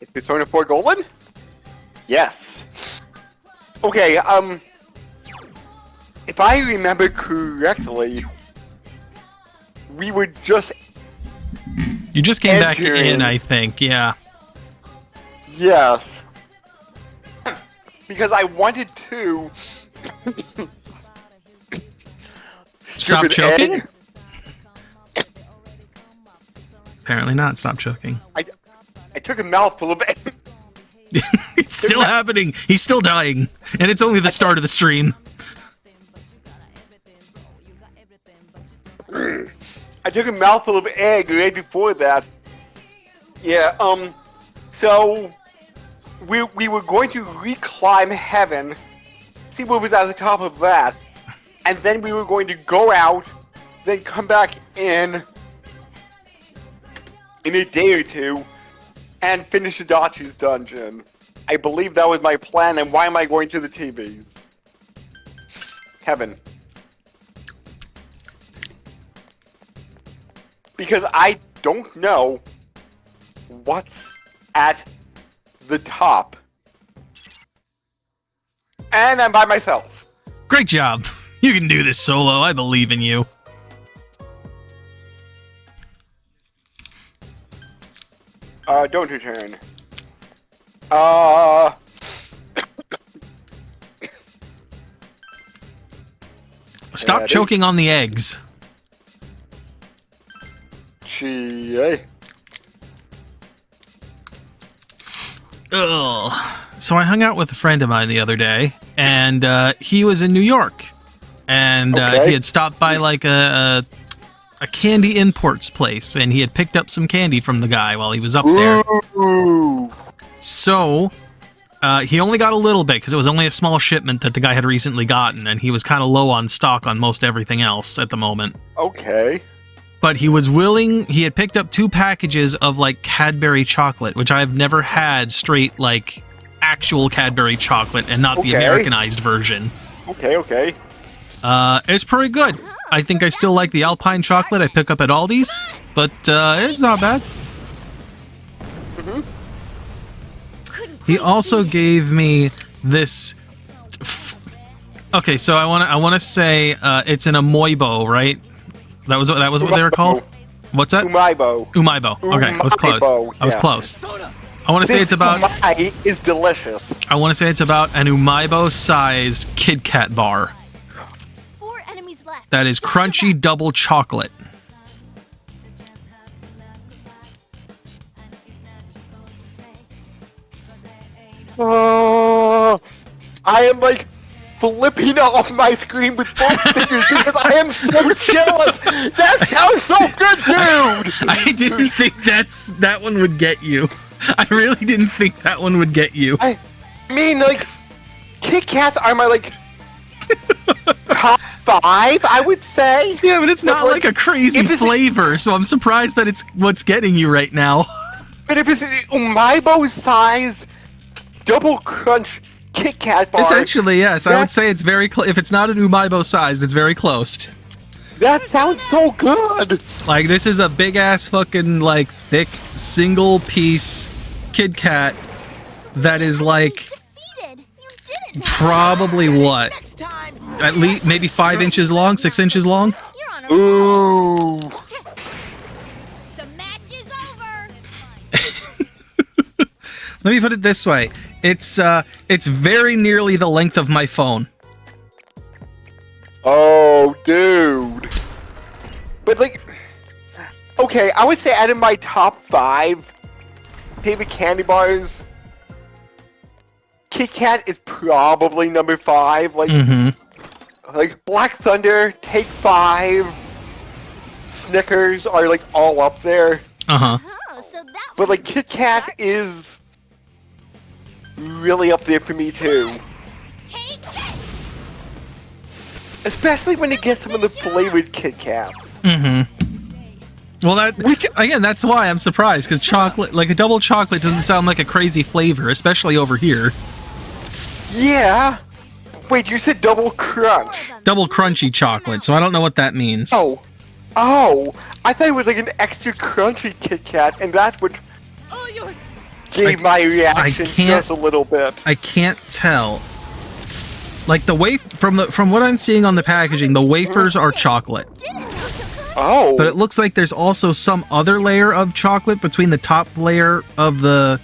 Is Persona 4 golden? Yes. Okay, if I remember correctly, we were just You just came back entering. in, I think. Yeah. Yes. Because I wanted to Stop Stupid choking? egg. Apparently not. Stop choking. I took a mouthful of it. It's still happening. He's still dying. And it's only the start of the stream. I took a mouthful of egg right before that. Yeah, so we were going to reclimb heaven, see what was at the top of that, and then we were going to go out, then come back in a day or two, and finish the Adachi's dungeon. I believe that was my plan, and why am I going to the TVs? Heaven. Because I don't know what's at the top. And I'm by myself. Great job. You can do this solo. I believe in you. Don't return. Stop Ready? choking on the eggs. Gee. Ugh. So I hung out with a friend of mine the other day, and he was in New York, and Okay. he had stopped by like a candy imports place, and he had picked up some candy from the guy while he was up there. Ooh. So he only got a little bit because it was only a small shipment that the guy had recently gotten, and he was kind of low on stock on most everything else at the moment. Okay. But he was willing. He had picked up 2 packages of like Cadbury chocolate, which I have never had straight like actual Cadbury chocolate and not the Okay. Americanized version. Okay. It's pretty good. I think I still like the Alpine chocolate I pick up at Aldi's, but it's not bad. He also gave me this. Okay, so I want to say it's an Amoibo, right? That was what they were called. What's that? Umaibo. Umaibo. Okay, I was close. Umaibo, I was yeah. close. I want to say it's about. Umai is delicious. I want to say it's about an Umaibo-sized Kit Kat bar. 4 enemies left. That is crunchy double chocolate. I am like flipping off my screen with both fingers because I am so jealous. That sounds so good, dude. I didn't think that one would get you. I really didn't think that one would get you. I mean, like, Kit Kats are my like top 5, I would say. Yeah, but it's not But, like a crazy if it's- flavor, so I'm surprised that it's what's getting you right now. But if it's an Umaibo size double crunch Kit Kat bar, Essentially, yes. I would That's- say it's very close. If it's not an Umaibo sized, it's very close. that sounds so good. Like, this is a big ass fucking, like, thick, single piece Kit Kat that is like Defeated. You did it. probably what? Next time. At least maybe 5 inches long, 6 inches long? You're on a roll. Ooh. The match is over. Let me put it this way. It's very nearly the length of my phone. Oh, dude. But like, okay, I would say out of my top 5 favorite candy bars, Kit Kat is probably number 5. Like, like Black Thunder, Take 5, Snickers are like all up there. Uh-huh. Oh, so that But one's like good Kit to Kat start. is really up there for me too. Take this. Especially when you get some of the flavored Kit Kat. Well, that's why I'm surprised, because chocolate, like a double chocolate doesn't sound like a crazy flavor, especially over here. Yeah. Wait, you said double crunch. Double crunchy chocolate, so I don't know what that means. Oh, I thought it was like an extra crunchy Kit Kat, and that's what All yours. gave my reaction can't- just a little bit. I can't tell. Like the from what I'm seeing on the packaging, the wafers are chocolate. Didn't know Takun. Oh. But it looks like there's also some other layer of chocolate between the top layer of the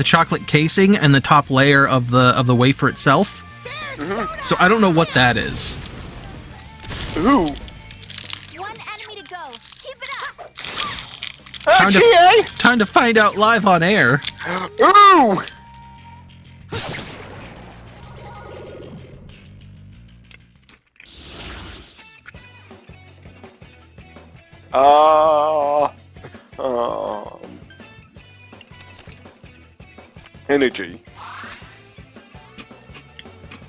chocolate casing and the top layer of the wafer itself. So I don't know what that is. Ooh. One enemy to go. Keep it up. Time to- Okay. Time to find out live on air. Ooh. Energy.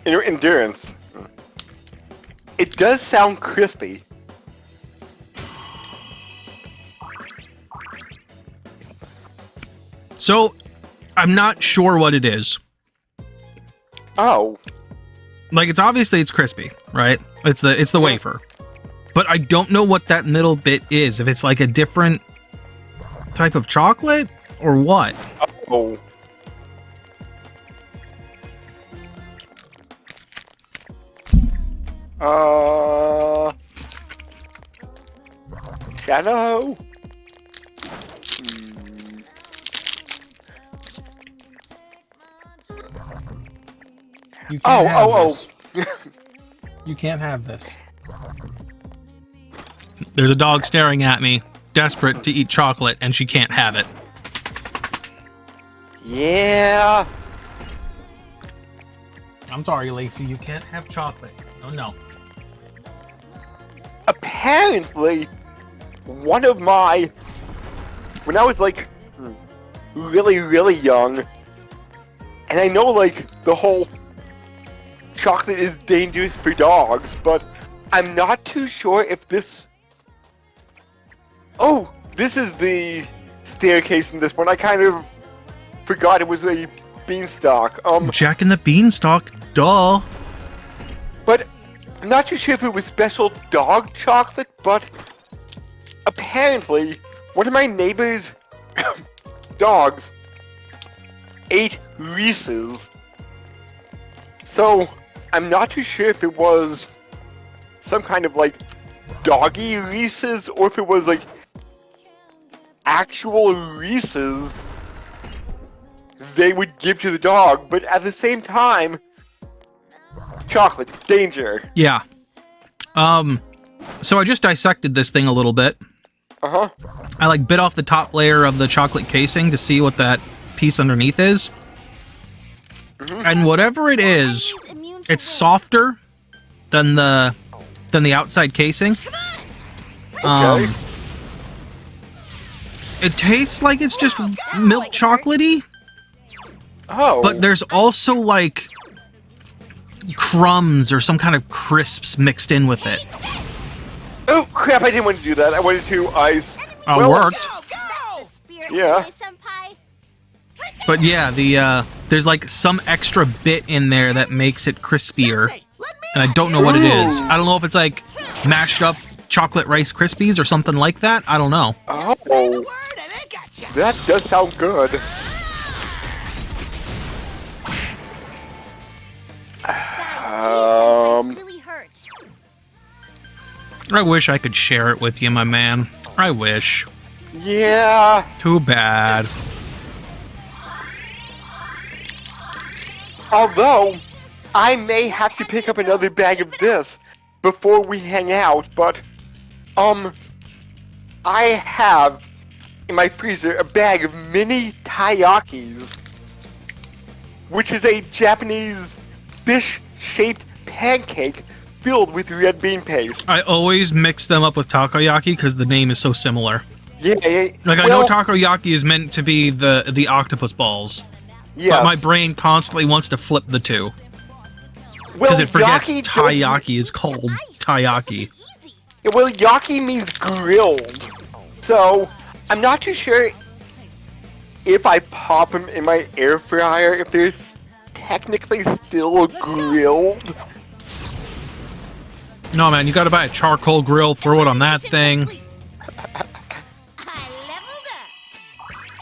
Endurance. It does sound crispy. So I'm not sure what it is. Oh. Like it's crispy, right? It's the wafer. But I don't know what that middle bit is. If it's like a different type of chocolate or what. Oh. Shadow? You can't Oh, have oh, this. You can't have this. There's a dog staring at me, desperate to eat chocolate, and she can't have it. Yeah. I'm sorry, Lacey, you can't have chocolate. Oh no. Apparently, one of my... When I was, like, really, really young, and I know, like, the whole chocolate is dangerous for dogs, but I'm not too sure if this... Oh, this is the staircase in this one. I kind of forgot it was a beanstalk. Jack and the Beanstalk, duh. But I'm not too sure if it was special dog chocolate, but apparently one of my neighbor's dogs ate Reese's. So I'm not too sure if it was some kind of like doggy Reese's or if it was like actual Reese's they would give to the dog, but at the same time, chocolate, danger. Yeah. So I just dissected this thing a little bit. Uh-huh. I like bit off the top layer of the chocolate casing to see what that piece underneath is. And whatever it is, Enemy's immune to it's wind. softer than the outside casing. Okay. It tastes like it's just milk chocolatey, Oh. but there's also like crumbs or some kind of crisps mixed in with it. Oh, crap, I didn't want to do that. I wanted to ice. It worked. The spirit Yeah. of my senpai. But yeah, there's like some extra bit in there that makes it crispier, and I don't know what it is. I don't know if it's like mashed up chocolate Rice Krispies or something like that. I don't know. Oh. That does sound good. Guys, GSM really hurt. I wish I could share it with you, my man. I wish. Yeah. Too bad. Although, I may have to pick up another bag of this before we hang out, but, I have in my freezer a bag of mini taiyakis, which is a Japanese fish-shaped pancake filled with red bean paste. I always mix them up with takoyaki because the name is so similar. Yeah, Like I know takoyaki is meant to be the octopus balls, yeah. but my brain constantly wants to flip the two Well, because it forgets yaki does- taiyaki is called Nice. taiyaki. This will be easy. Well, yaki means grilled, so I'm not too sure if I pop them in my air fryer if there's technically still grilled. No man, you gotta buy a charcoal grill, throw it on that Mission thing. complete. I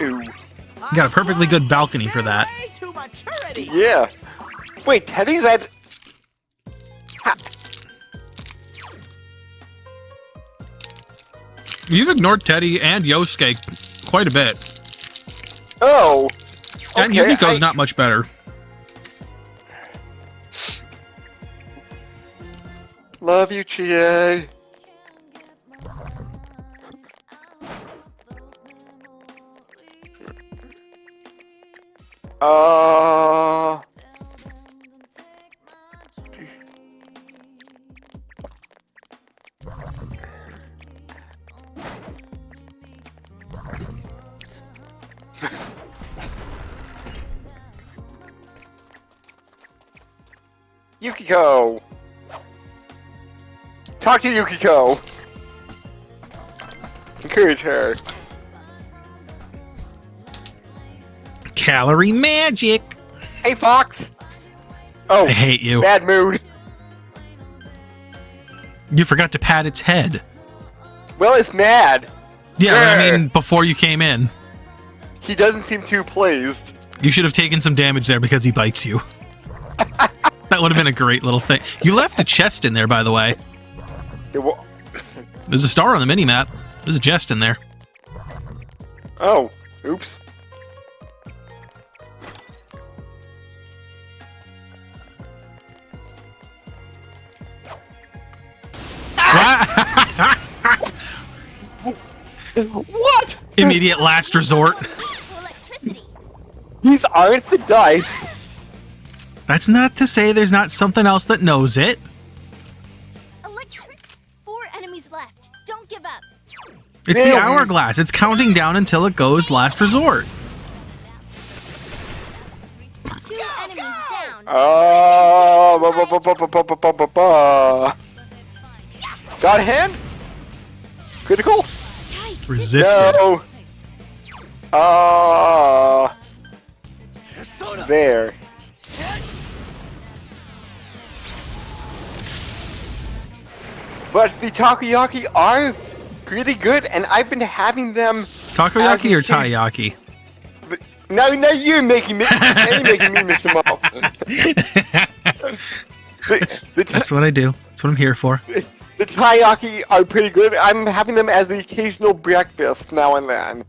leveled up. Ooh. You got a perfectly good balcony for that. Yeah. Wait, Teddy's at... Ha- You've ignored Teddy and Yosuke quite a bit. Oh. And Okay, Yukiko's not much better. Love you, Chie. Uh... Yukiko! Talk to Yukiko! Encourage her. Calorie magic! Hey, Fox! Oh, I hate you. bad mood. You forgot to pat its head. Well, it's mad. Yeah, I Grr. mean, before you came in. He doesn't seem too pleased. You should have taken some damage there because he bites you. That would have been a great little thing. You left a chest in there, by the way. There's a star on the minimap. There's a chest in there. Oh, oops. What? Immediate last resort. To electricity. These aren't the dice. That's not to say there's not something else that knows it. Electric. 4 enemies left. Don't give up. It's the Damn. hourglass. It's counting down until it goes last resort. 2 enemies down. Got a hand? Critical? Yikes. Resisted. No. There. But the takoyaki are pretty good, and I've been having them. Takoyaki or taiyaki? Now you're making me. Now you're making me mix them up. That's what I do. That's what I'm here for. The taiyaki are pretty good. I'm having them as the occasional breakfast now and then.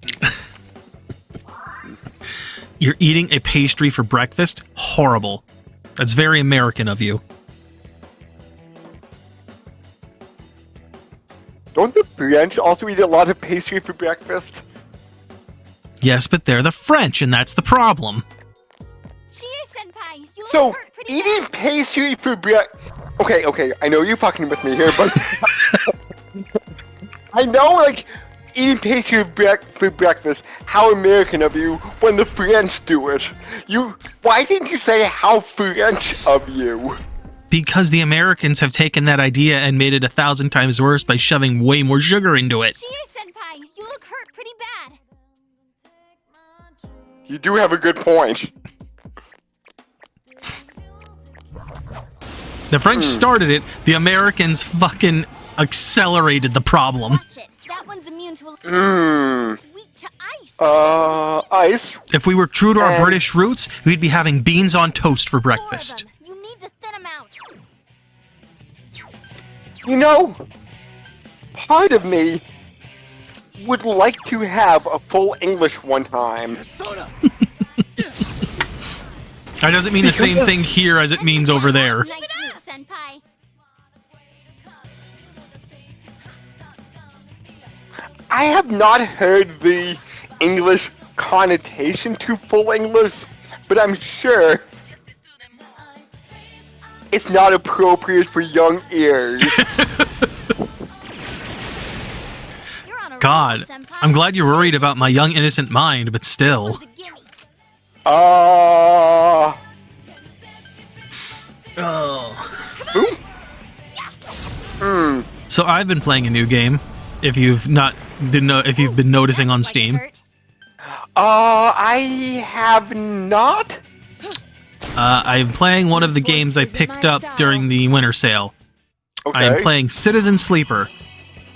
You're eating a pastry for breakfast? Horrible. That's very American of you. Don't the French also eat a lot of pastry for breakfast? Yes, but they're the French, and that's the problem. Chie-senpai, you look So, hurt pretty eating bad. pastry for breakfast... Okay, I know you're fucking with me here, but... I know, like, eating pastry for breakfast, how American of you when the French do it. Why didn't you say how French of you? Because the Americans have taken that idea and made it 1,000 times worse by shoving way more sugar into it. Chie-senpai, you look hurt pretty bad. You do have a good point. The French started it, the Americans fucking accelerated the problem. Watch it. That one's immune to It's weak to ice. Ice? If we were true to our And- British roots, we'd be having beans on toast for 4 of breakfast. them. You need to thin them out. You know, part of me would like to have a full English one time. That doesn't mean the same thing here as it means over there. Nice move, senpai. I have not heard the English connotation to full English, but I'm sure it's not appropriate for young ears. You're on a God, roll, senpai. I'm glad you're worried about my young innocent mind, but still. This one's a gimme. So I've been playing a new game. If you've been noticing on Like Steam, dirt. I have not. I'm playing one of the games I picked up during the winter sale. I am Okay. playing Citizen Sleeper,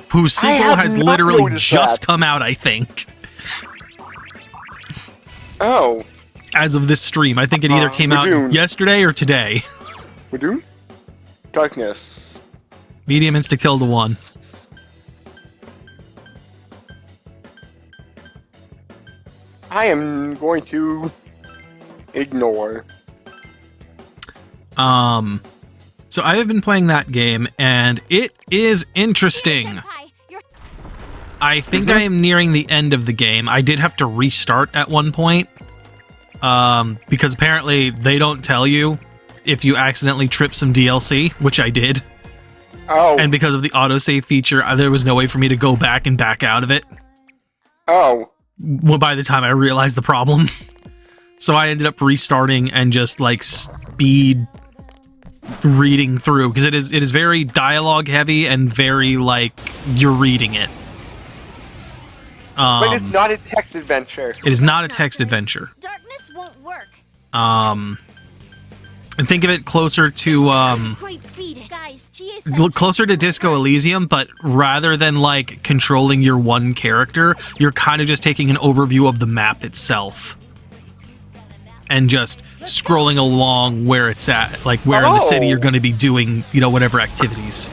whose sequel have has not literally noticed just that. come out, I think. Oh, as of this stream. I think it either came out Lagoon. yesterday or today. we do? Darkness. Medium insta-kill to 1. I am going to ignore. So I have been playing that game, and it is interesting. Senpai, you're I think I am nearing the end of the game. I did have to restart at one point, because apparently they don't tell you if you accidentally trip some DLC, which I did. Oh. And because of the autosave feature, there was no way for me to go back and back out of it. Oh. Well, by the time I realized the problem. So I ended up restarting and just like speed reading through, because it is very dialogue heavy and very like you're reading it. But it's not a text adventure. It is not a text adventure. darkness won't work. And think of it closer to Great, beat it. Guys, closer to Disco Elysium, but rather than like controlling your one character, you're kind of just taking an overview of the map itself and just scrolling along where it's at, like where in the city you're going to be doing, you know, whatever activities.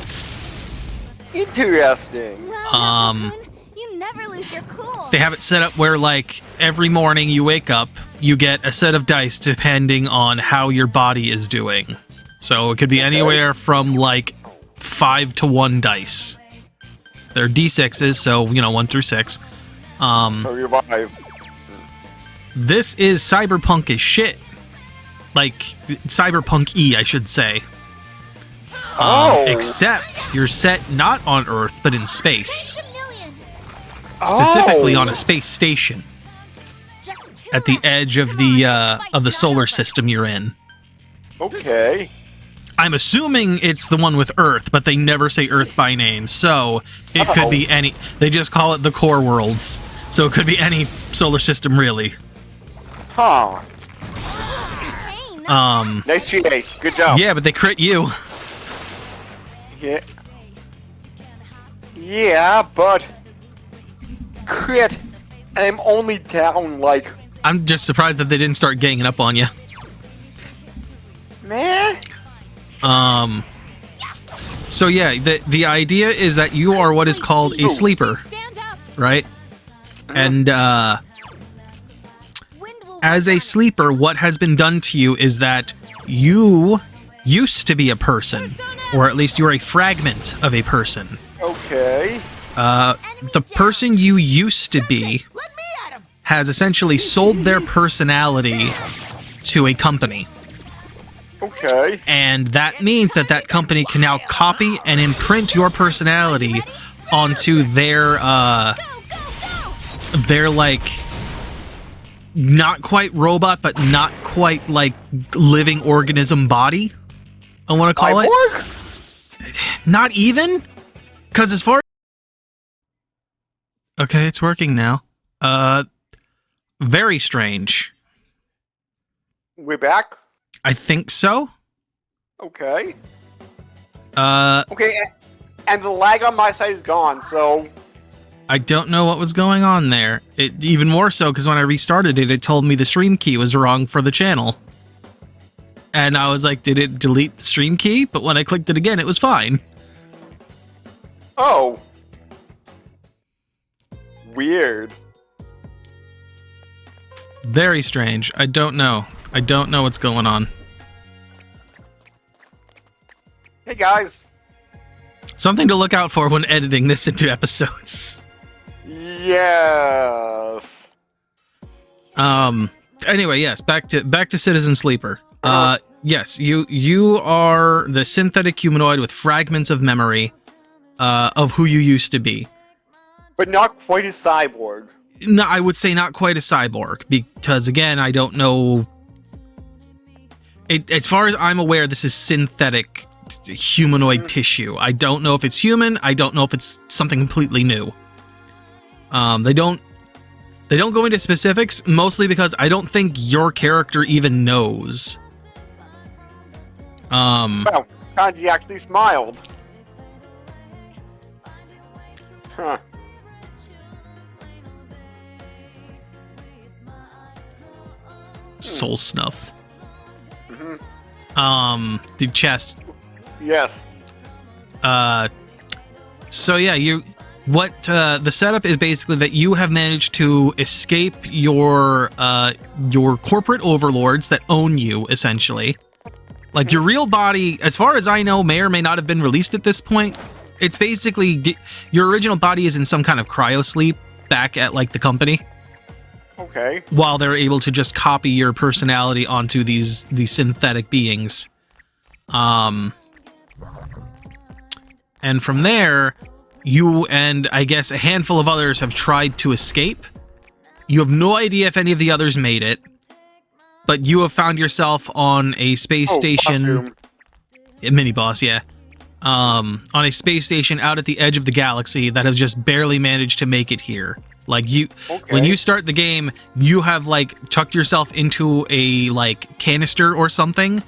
Interesting. Well, you never lose your cool. They have it set up where like every morning you wake up, you get a set of dice depending on how your body is doing. So it could be anywhere from like 5 to 1 dice. They're D6s, so you know 1 through 6. So revive. This is cyberpunk as shit. Like cyberpunk-y, I should say. Except you're set not on Earth, but in space. Specifically on a space station at the edge of the solar system you're in. Okay. I'm assuming it's the one with Earth, but they never say Earth by name, so it could be any. They just call it the core worlds, so it could be any solar system really. Huh. Nice GA. Good job. Yeah, but they crit you. Yeah. Yeah, but crit. I'm only down like. I'm just surprised that they didn't start ganging up on you. Man. So yeah, the idea is that you are what is called a sleeper, right? And as a sleeper, what has been done to you is that you used to be a person, or at least you're a fragment of a person. Okay. The person you used to be has essentially sold their personality to a company. Okay. And that means that that company can now copy and imprint your personality onto their like not quite robot, but not quite like living organism body. I want to call it. Not even, because as far. Okay, it's working now. Very strange. We're back. I think so. Okay. Okay, and the lag on my side is gone, so. I don't know what was going on there. It even more so because when I restarted it, it told me the stream key was wrong for the channel. And I was like, did it delete the stream key? But when I clicked it again, it was fine. Oh. Weird. Very strange. I don't know. I don't know what's going on. Hey guys. Something to look out for when editing this into episodes. Yes. Anyway, yes, back to Citizen Sleeper. Yes, you are the synthetic humanoid with fragments of memory of who you used to be. But not quite a cyborg. No, I would say not quite a cyborg, because again, I don't know. As far as I'm aware, this is synthetic humanoid tissue. I don't know if it's human. I don't know if it's something completely new. They don't go into specifics, mostly because I don't think your character even knows. Well, Kanji actually smiled. Huh. Soul Snuff. Mm-hmm. The chest. Yes. So yeah, the setup is basically that you have managed to escape your corporate overlords that own you, essentially. Like, your real body, as far as I know, may or may not have been released at this point. It's basically, your original body is in some kind of cryosleep back at, like, the company. Okay. While they're able to just copy your personality onto these synthetic beings. And from there, you and I guess a handful of others have tried to escape. You have no idea if any of the others made it, but you have found yourself on a space station. A mini boss, yeah. On a space station out at the edge of the galaxy that has just barely managed to make it here. Like, when you start the game, you have, like, tucked yourself into a, like, canister or something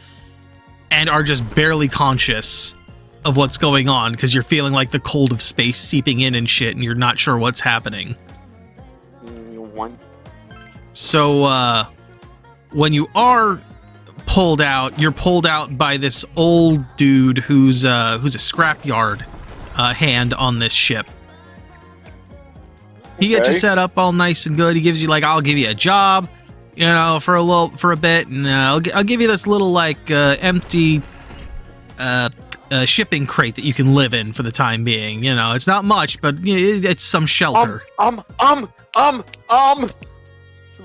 and are just barely conscious of what's going on because you're feeling like the cold of space seeping in and shit and you're not sure what's happening. So, when you are pulled out, you're pulled out by this old dude who's a scrapyard hand on this ship. He gets you set up all nice and good. He gives you, like, I'll give you a job, you know, for a bit, and I'll give you this little, like, empty shipping crate that you can live in for the time being. You know, it's not much, but it's some shelter.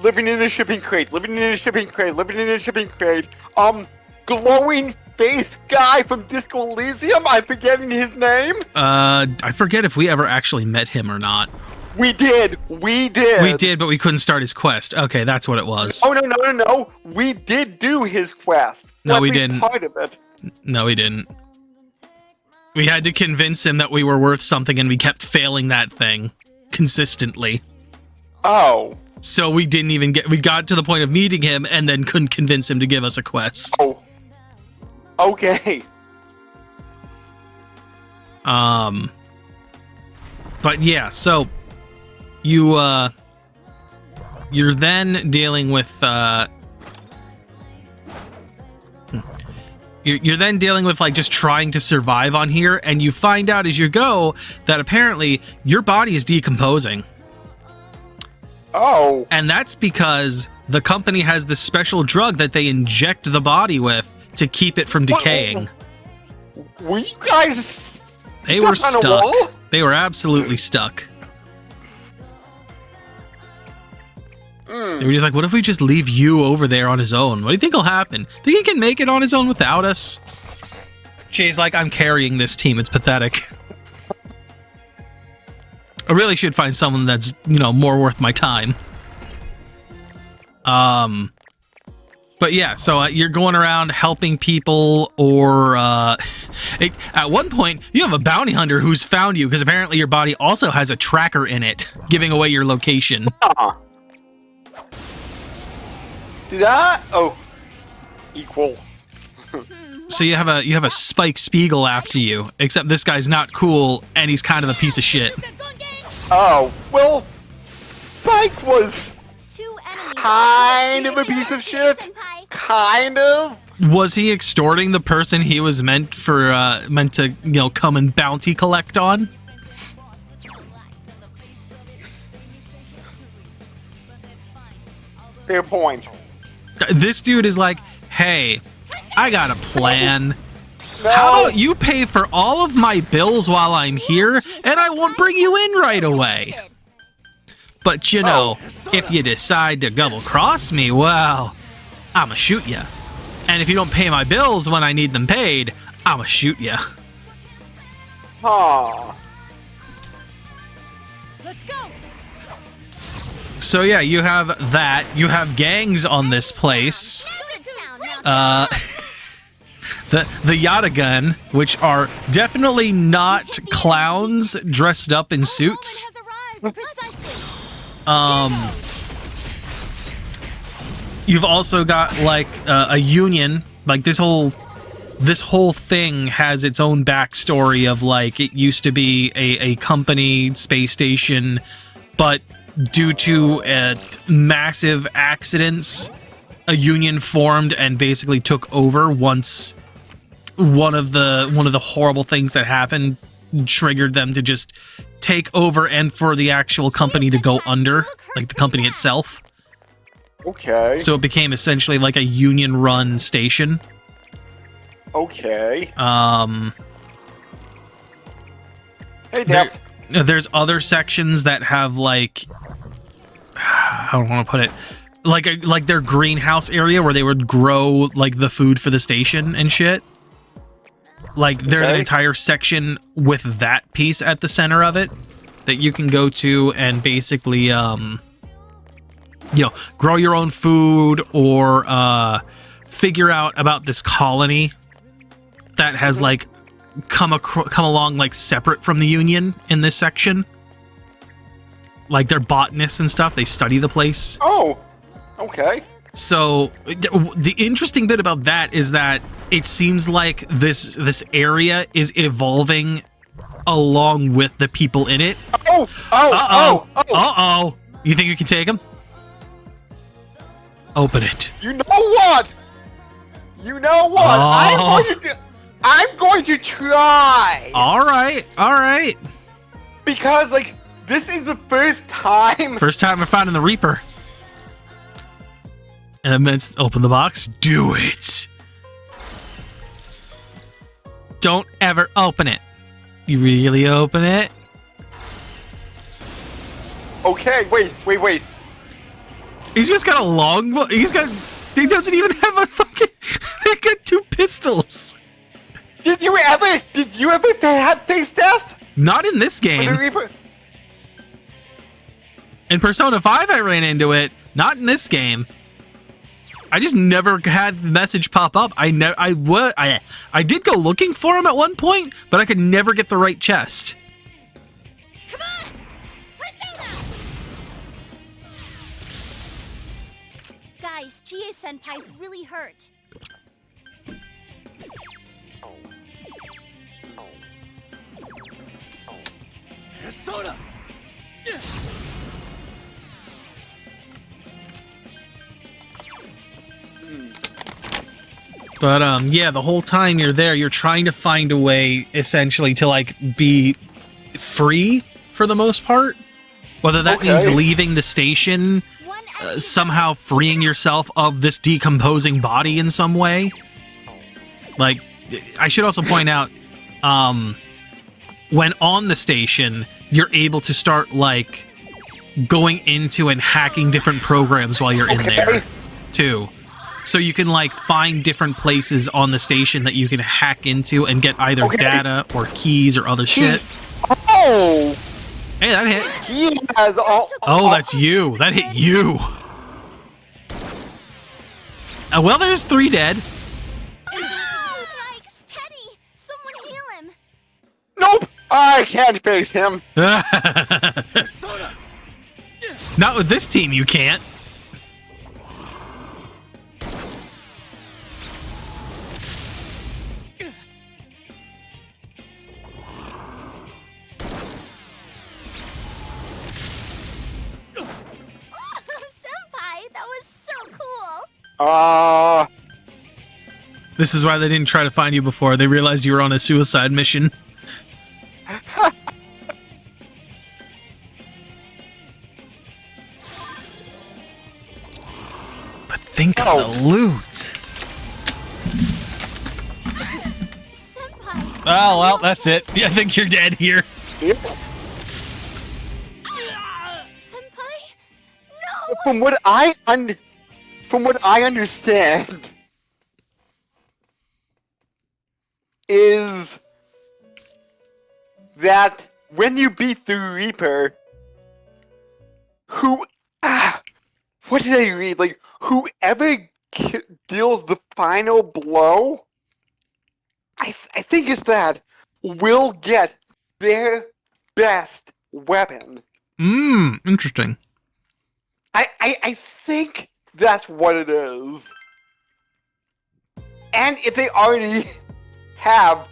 Living in a shipping crate. Glowing face guy from Disco Elysium. I'm forgetting his name. I forget if we ever actually met him or not. We did, but we couldn't start his quest. Okay, that's what it was. Oh, no. We did do his quest. No, we didn't. Part of it. No, we didn't. We had to convince him that we were worth something, and we kept failing that thing consistently. Oh. So we didn't even we got to the point of meeting him, and then couldn't convince him to give us a quest. Oh. Okay. But yeah, so you're then dealing with you're then dealing with, like, just trying to survive on here, and you find out as you go that apparently your body is decomposing. Oh. And that's because the company has this special drug that they inject the body with to keep it from decaying. Were you guys They were stuck on a wall? stuck. They were absolutely stuck. They were just like, what if we just leave you over there on his own? What do you think will happen? Think he can make it on his own without us? Jay's like, I'm carrying this team. It's pathetic. I really should find someone that's, you know, more worth my time. But yeah, so you're going around helping people, or at one point you have a bounty hunter who's found you because apparently your body also has a tracker in it, giving away your location. Did I? Oh, equal. So you have a Spike Spiegel after you, except this guy's not cool and he's kind of a piece of shit. Oh, well, Spike was Two enemies. kind of a piece of shit. Kind of. Was he extorting the person he was meant to, you know, come and bounty collect on? Fair point. This dude is like, hey, I got a plan. No. How about you pay for all of my bills while I'm here, and I won't bring you in right away? But you know, if you decide to double-cross me, well, I'ma shoot ya. And if you don't pay my bills when I need them paid, I'ma shoot ya. Huh. Let's go. So yeah, you have that. You have gangs on this place. The Yatagun, which are definitely not clowns dressed up in suits. You've also got, like, a union. Like, this whole thing has its own backstory of, like, it used to be a company space station, but due to massive accidents a union formed and basically took over once one of the horrible things that happened triggered them to just take over and for the actual company to go under, like the company itself. Okay. So it became essentially like a union-run station. Okay. Hey, Deb. There's other sections that have like, I don't want to put it, like their greenhouse area where they would grow like the food for the station and shit. Like there's an entire section with that piece at the center of it that you can go to and basically grow your own food or figure out about this colony that has like come along like separate from the Union in this section. Like they're botanists and stuff. They study the place. Oh, okay. So the interesting bit about that is that it seems like this area is evolving along with the people in it. Uh-oh. You think you can take them? Open it. You know what? Oh. I'm going to try. All right. Because, like, this is the first time. First time I'm finding the Reaper. And then open the box. Do it. Don't ever open it. You really open it? Okay, wait. He's just got a long. He doesn't even have a fucking. They got 2 pistols. Did you ever have face death? Not in this game. The Reaper? In Persona 5, I ran into it. Not in this game. I just never had the message pop up. I did go looking for him at one point, but I could never get the right chest. Come on! Persona! Guys, Chie-senpai's really hurt. Persona! But yeah, the whole time you're there, you're trying to find a way, essentially, to like be free for the most part. Whether that means leaving the station, somehow freeing yourself of this decomposing body in some way. Like, I should also point out, when on the station, you're able to start like going into and hacking different programs while you're in there, too. So you can like find different places on the station that you can hack into and get either data or keys or other shit. Oh! Hey, that hit. He has all. Oh, that's you. That hit you. Well, there's 3 dead. Yikes, Teddy! Someone heal him. Nope! I can't face him. Persona! Not with this team, you can't. Senpai, that was so cool. This is why they didn't try to find you before. They realized you were on a suicide mission. But think of the loot. Senpai. Oh, well, that's it. I think you're dead here. Yep. Senpai? No! From what I understand, is that when you beat the Reaper, what did I read? Like, whoever deals the final blow, I think it's that, will get their best weapon. Interesting. I think that's what it is. And if they already have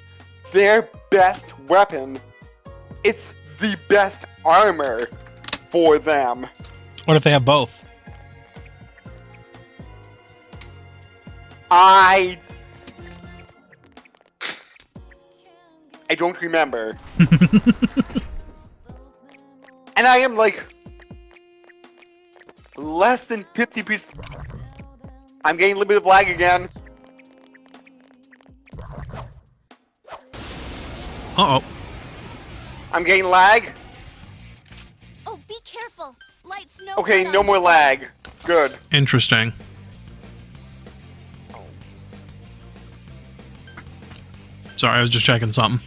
their best weapon, it's the best armor for them. What if they have both? I don't remember. And I am like less than 50%. I'm getting a little bit of lag again. Uh-oh. I'm getting lag. Oh, be careful. Lights no Okay, good no on more this lag. Good. Interesting. Sorry, I was just checking something.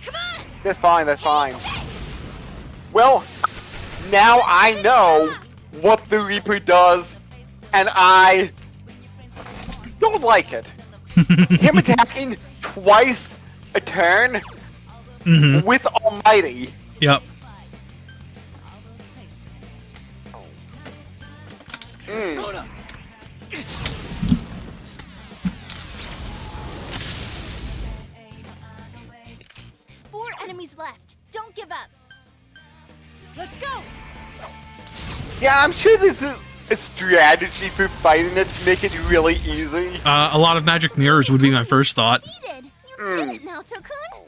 That's fine, that's fine. Well, now I know what the Reaper does, and I don't like it. Him attacking twice a turn Mm-hmm. with Almighty. Yep. Persona! 4 enemies left. Don't give up. Let's go! Yeah, I'm sure there's a strategy for fighting it to make it really easy. A lot of magic mirrors would be my first thought. Defeated. You did it, Naoto-kun.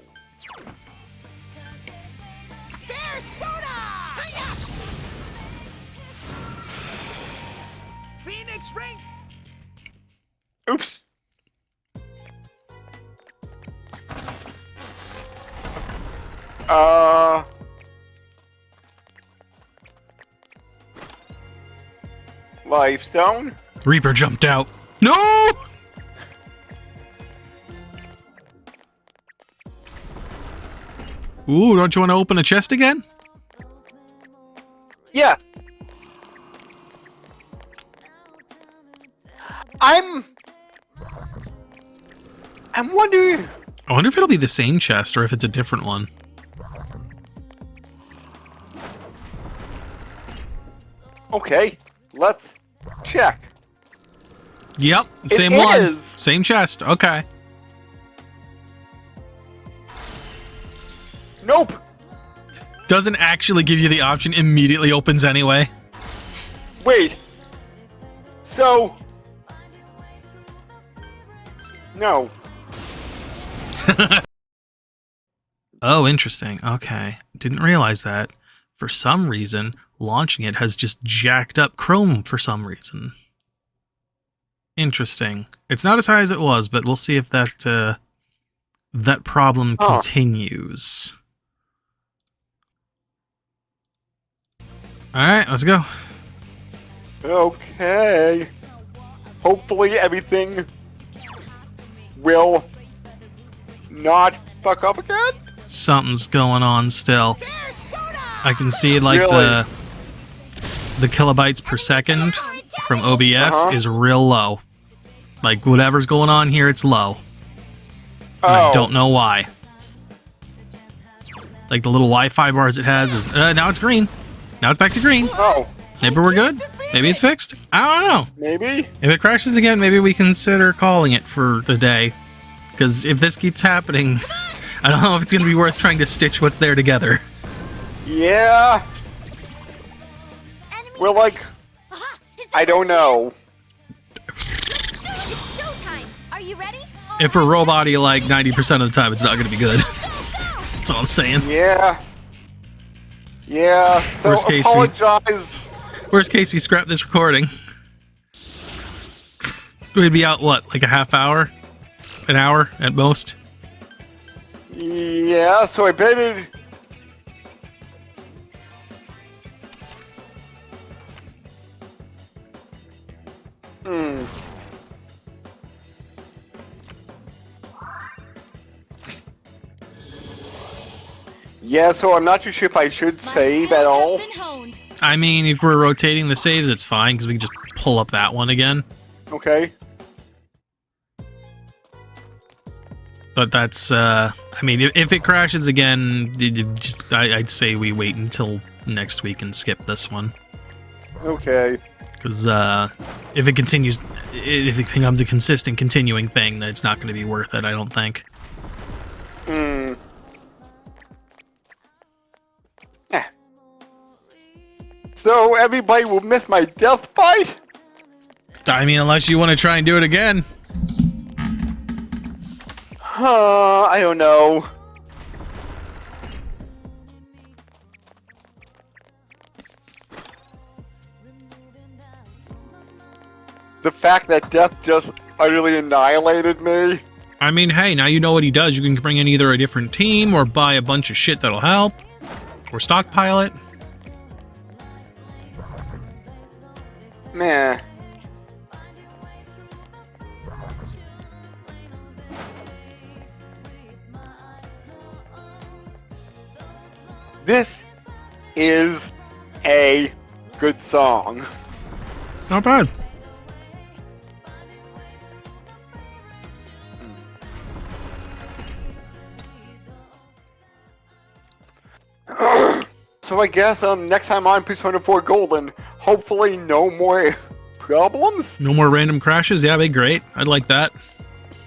Persona! Phoenix rank! Oops. Lifestone? Reaper jumped out. No! Ooh, don't you want to open a chest again? Yeah. I'm wondering. I wonder if it'll be the same chest or if it's a different one. Okay, let's check. Yep, It same one. is. Same chest. Okay. Nope. Doesn't actually give you the option, immediately opens anyway. Wait. So. No. Oh, interesting. Okay. Didn't realize that. For some reason, launching it has just jacked up Chrome for some reason. Interesting. It's not as high as it was, but we'll see if that that problem Huh. continues. Alright, let's go. Okay. Hopefully everything will not fuck up again. Something's going on still. I can see like Really? the kilobytes per second from OBS Uh-huh. is real low. Like whatever's going on here, it's low. And I don't know why. Like the little Wi-Fi bars it has is now it's green. Now it's back to green. Oh, Maybe we're good. Maybe it's fixed. I don't know. maybe. If it crashes again, maybe we consider calling it for the day. Because if this keeps happening, I don't know if it's going to be worth trying to stitch what's there together. Yeah. Enemy Well, like, Aha! Is I that don't our know. chance? It's showtime. Are you ready? If we're robot-y like 90% of the time, it's not going to be good. Go, go! That's all I'm saying. Yeah. Yeah. So Worst case, we- apologize. Worst case, we scrap this recording. We'd be out, what, like a half hour? An hour at most? Yeah. So I better. Hmm. Yeah, so I'm not too sure if I should My save skills at all. have been honed. I mean, if we're rotating the saves, it's fine, because we can just pull up that one again. Okay. But that's, I mean, if it crashes again, I'd say we wait until next week and skip this one. Okay. Because if it continues, if it becomes a consistent, continuing thing, then it's not going to be worth it, I don't think. Hmm. So everybody will miss my death fight? I mean, unless you want to try and do it again. I don't know. The fact that death just utterly annihilated me. I mean, hey, now you know what he does. You can bring in either a different team or buy a bunch of shit that'll help. Or stockpile it. Meh. This is a good song. Not bad. So I guess next time on Persona 4 Golden, hopefully no more problems? No more random crashes? Yeah, that'd be great. I'd like that.